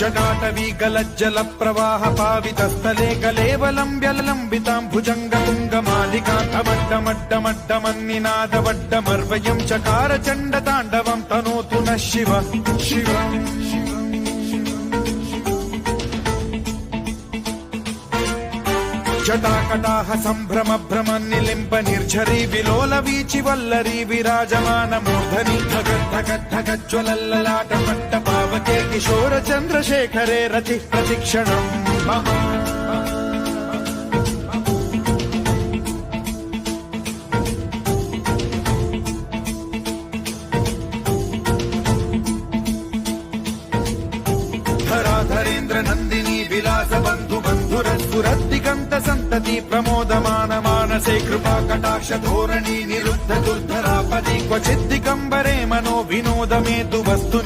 जटाटवी गलज्जल प्रवाह पावितस्थले कलेवलम्ब्यलम्बितां भुजङ्गतुङ्गमालिकान्तमड्डमड्डमड्डमन्निनादवड्डमर्वयं चकार चण्डताण्डवं तनोतु नः शिव शिव जटाकटाह सम्भ्रम भ्रम निलिम्ब निर्झरी विलोल वीचि वल्लरी विराजमान मूर्धनि धगद्धगद्धगज्ज्वलल्ललाट पट्ट पावके किशोर चन्द्रशेखरे रति प्रतिक्षणम् धराधरेन्द्र नन्दिनी विलास बन्धु बन्धुरस्फुरद्दिगन्त सन्तति प्रमोदमान मानसे कृपा कटाक्ष धोरणी निरुद्ध दुर्धरापदि क्वचिद्दिगम्बरे मनो विनोदमेतु वस्तुनि